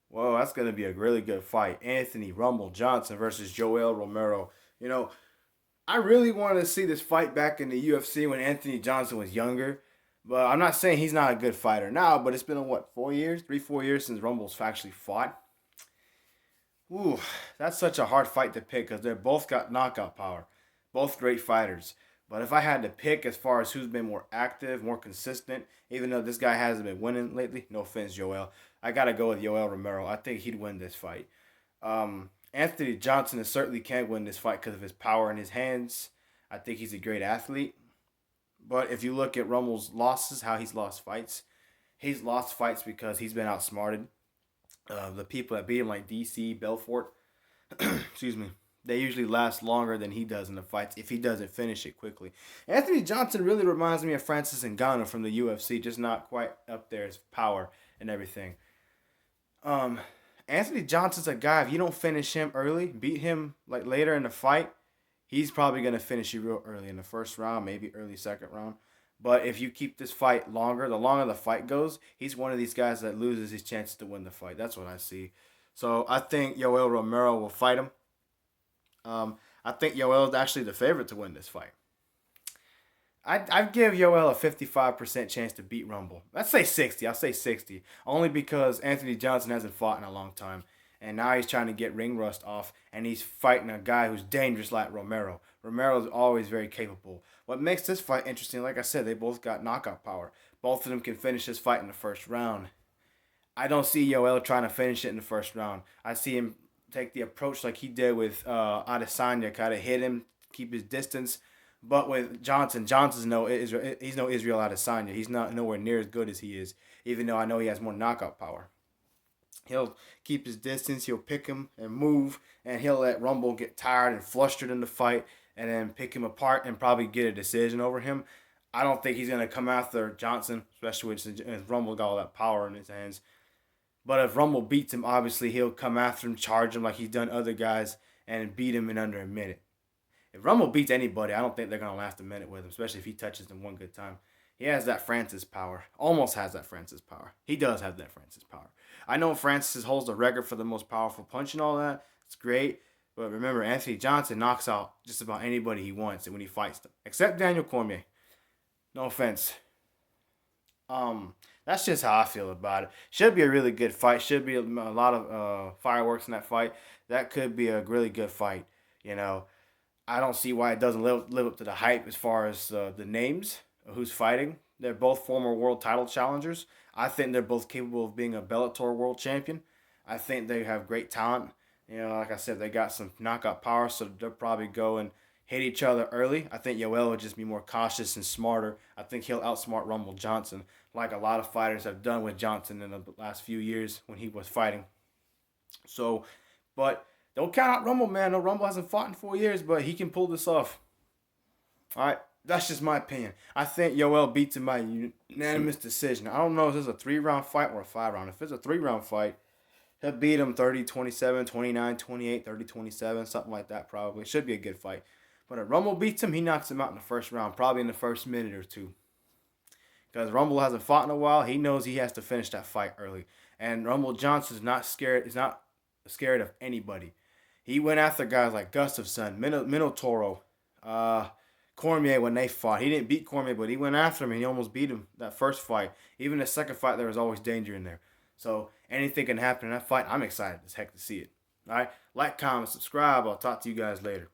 Whoa, that's going to be a really good fight. Anthony Rumble Johnson versus Joel Romero. You know, I really wanted to see this fight back in the UFC when Anthony Johnson was younger. But I'm not saying he's not a good fighter now, but it's been, what, 4 years? 4 years since Rumble's actually fought. Ooh, that's such a hard fight to pick because they're both got knockout power. Both great fighters. But if I had to pick as far as who's been more active, more consistent, even though this guy hasn't been winning lately, no offense, Joel, I got to go with Yoel Romero. I think he'd win this fight. Anthony Johnson certainly can win this fight because of his power in his hands. I think he's a great athlete. But if you look at Rumble's losses, how he's lost fights because he's been outsmarted. The people that beat him, like DC, Belfort, excuse me, they usually last longer than he does in the fights if he doesn't finish it quickly. Anthony Johnson really reminds me of Francis Ngannou from the UFC, just not quite up there as power and everything. Um, Anthony Johnson's a guy. If you don't finish him early, beat him like later in the fight, he's probably gonna finish you real early in the first round, maybe early second round. But if you keep this fight longer, the longer the fight goes, he's one of these guys that loses his chances to win the fight. That's what I see. So I think Yoel Romero will fight him. I think Yoel is actually the favorite to win this fight. I'd give Yoel a 55% chance to beat Rumble. Let's say 60. I'll say 60. Only because Anthony Johnson hasn't fought in a long time. And now he's trying to get ring rust off. And he's fighting a guy who's dangerous like Romero. Romero is always very capable. What makes this fight interesting, like I said, they both got knockout power. Both of them can finish this fight in the first round. I don't see Yoel trying to finish it in the first round. I see him take the approach like he did with Adesanya, kind of hit him, keep his distance. But with Johnson, he's no Israel Adesanya. He's not nowhere near as good as he is, even though I know he has more knockout power. He'll keep his distance, he'll pick him and move, and he'll let Rumble get tired and flustered in the fight, and then pick him apart and probably get a decision over him. I don't think he's going to come after Johnson, especially with Rumble got all that power in his hands. But if Rumble beats him, obviously he'll come after him, charge him like he's done other guys, and beat him in under a minute. If Rumble beats anybody, I don't think they're going to last a minute with him, especially if he touches them one good time. He has that Francis power. Almost has that Francis power. He does have that Francis power. I know Francis holds the record for the most powerful punch and all that. It's great. But remember, Anthony Johnson knocks out just about anybody he wants when he fights them. Except Daniel Cormier. No offense. That's just how I feel about it. Should be a really good fight. Should be a lot of fireworks in that fight. That could be a really good fight. You know, I don't see why it doesn't live up to the hype as far as the names of who's fighting. They're both former world title challengers. I think they're both capable of being a Bellator world champion. I think they have great talent. You know, like I said, they got some knockout power, so they'll probably go and hit each other early. I think Yoel will just be more cautious and smarter. I think he'll outsmart Rumble Johnson, like a lot of fighters have done with Johnson in the last few years when he was fighting. So, but don't count out Rumble, man. No, Rumble hasn't fought in 4 years, but he can pull this off. All right, that's just my opinion. I think Yoel beats him by unanimous decision. I don't know if this is a 3 round fight or a 5 round. If it's a 3 round fight, he'll beat him 30-27, 29-28, 30-27, something like that probably. Should be a good fight. But if Rumble beats him, he knocks him out in the first round, probably in the first minute or two. Because Rumble hasn't fought in a while, he knows he has to finish that fight early. And Rumble Johnson's not scared. He's not scared of anybody. He went after guys like Gustafsson, Minotauro, Cormier when they fought. He didn't beat Cormier, but he went after him and he almost beat him that first fight. Even the second fight, there was always danger in there. So anything can happen in that fight. I'm excited as heck to see it. All right, like, comment, subscribe. I'll talk to you guys later.